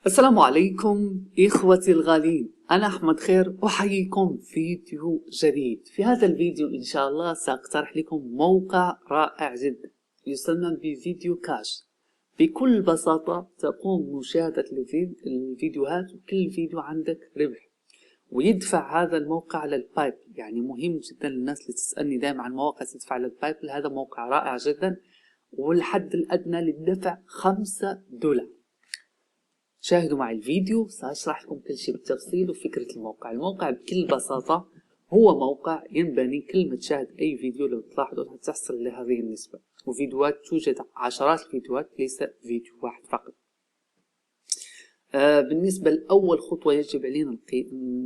السلام عليكم إخوتي الغالين، أنا أحمد خير أحييكم في فيديو جديد. في هذا الفيديو إن شاء الله سأقترح لكم موقع رائع جدا يسمى بفيديو كاش. بكل بساطة تقوم بمشاهدة الفيديوهات، وكل فيديو عندك ربح، ويدفع هذا الموقع للبايبل. يعني مهم جدا للناس اللي تسألني دائما عن مواقع تدفع للبايبل. هذا موقع رائع جدا، والحد الأدنى للدفع $5. شاهدوا معي الفيديو، سأشرح لكم كل شيء بالتفصيل وفكرة الموقع. الموقع بكل بساطة هو موقع ينبني كل ما تشاهد أي فيديو لو تلاحظوا تحصل لهذه النسبة، وفيديوهات توجد عشرات الفيديوهات ليس فيديو واحد فقط. بالنسبة لأول خطوة يجب علينا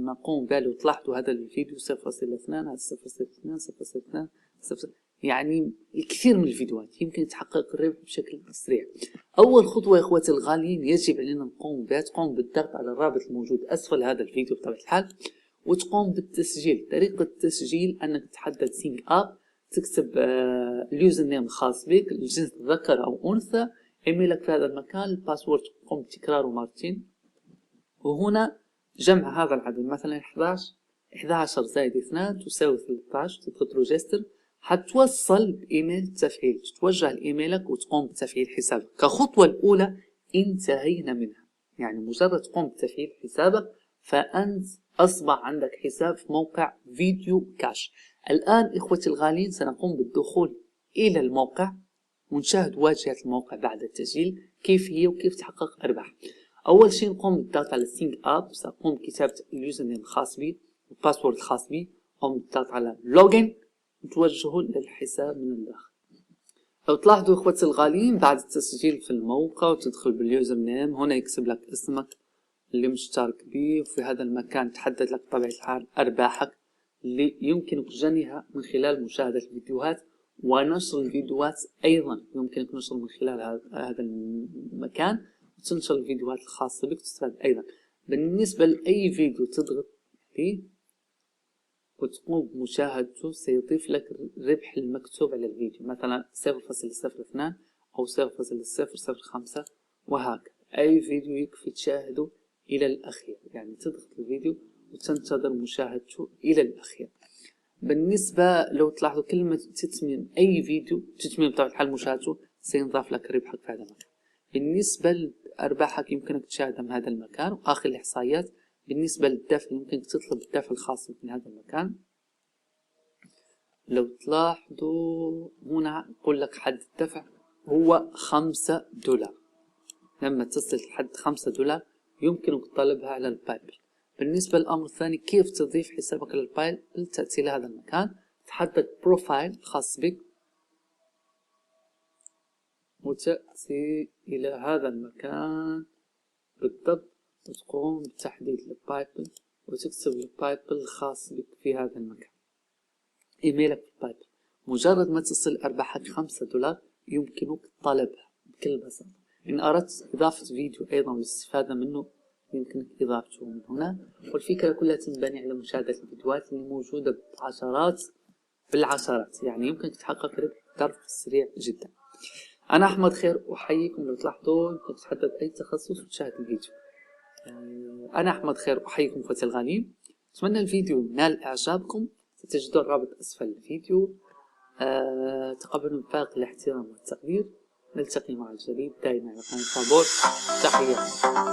نقوم بها، لو تلاحظوا هذا الفيديو 0.2 هذا 0.2 0.2 يعني الكثير من الفيديوهات يمكن تحقق الربح بشكل سريع. أول خطوة يا إخوتي الغاليين يجب علينا نقوم بها، تقوم بالضغط على الرابط الموجود أسفل هذا الفيديو بطبيعة الحال، وتقوم بالتسجيل. طريقة التسجيل أنك تحدد سينك أب، تكتب اليوزر نيم الخاص بك، الجنس ذكر أو أنثى، إيميلك في هذا المكان، الباسورد تقوم بتكراره مرتين، وهنا جمع هذا العدد، مثلا 11 زائد 2 تساوي 13، تضغط روجستر. حتوصل بإيميل تفعيل، تتوجه لإيميلك وتقوم بتفعيل حسابك. كخطوة الأولى انتهينا منها، يعني مجرد تقوم بتفعيل حسابك فأنت أصبح عندك حساب في موقع فيديو كاش. الآن إخوتي الغالين سنقوم بالدخول إلى الموقع ونشاهد واجهة الموقع بعد التسجيل كيف هي وكيف تحقق أرباح. أول شيء نقوم بالضغط على سينك أب، سأقوم بكتابة اليوزر نيم الخاص بي والباسورد الخاص بي، أقوم بالضغط على لوجين وتوجهوا للحساب من الداخل. لو تلاحظوا إخوتي الغاليين بعد التسجيل في الموقع وتدخل باليوزر نيم، هنا يكتب لك اسمك اللي مشترك به، وفي هذا المكان تحدد لك بطبيعة الحال أرباحك اللي يمكنك جنيها من خلال مشاهدة الفيديوهات ونشر الفيديوهات. أيضا يمكنك نشر من خلال هذا المكان، وتنشر الفيديوهات الخاصة بك وتستفاد أيضا. بالنسبة لأي فيديو تضغط عليه وتقوم بمشاهدته سيضيف لك الربح المكتوب على الفيديو، مثلا 0.02 أو 0.005 وهكذا. أي فيديو يكفي تشاهده إلى الأخير، يعني تضغط الفيديو وتنتظر مشاهدته إلى الأخير. بالنسبة لو تلاحظوا كلمة تتميم أي فيديو، تتميم بطبيعة الحال مشاهدته سينضاف لك ربحك في هذا المكان. بالنسبة لأرباحك يمكنك تشاهدها من هذا المكان. وآخر الإحصائيات بالنسبة للدفع يمكنك تطلب الدفع الخاص من هذا المكان. لو تلاحظوا هنا يقول لك حد الدفع هو $5. لما تصل لحد $5 يمكنك طلبها على البايبل. بالنسبة للأمر الثاني كيف تضيف حسابك للبايبل، تأتي لهذا المكان، تحدد بروفايل خاص بك وتأتي إلى هذا المكان بالضبط وتقوم بتحديد البايبل وتكتب البايبل الخاص بك في هذا المكان، إيميلك في البايبل. مجرد ما تصل أرباحك $5 يمكنك طلبها بكل بساطة. إن أردت إضافة فيديو أيضا والاستفادة منه يمكنك إضافته من هنا. والفكرة كلها تنبني على مشاهدة الفيديوهات اللي موجودة بالعشرات، يعني يمكنك تحقق ربح بطرف سريع جدا. أنا أحمد خير أحييكم. لو تلاحظوا يمكنك تحدد أي تخصص وتشاهد الفيديو. أنا أحمد خير أحييكم إخوتي الغاليين، أتمنى الفيديو نال إعجابكم. ستجدون الرابط أسفل الفيديو. تقبلوا بفارق الاحترام والتقدير. نلتقي مع الجديد دائما على قناة فابور. تحياتي.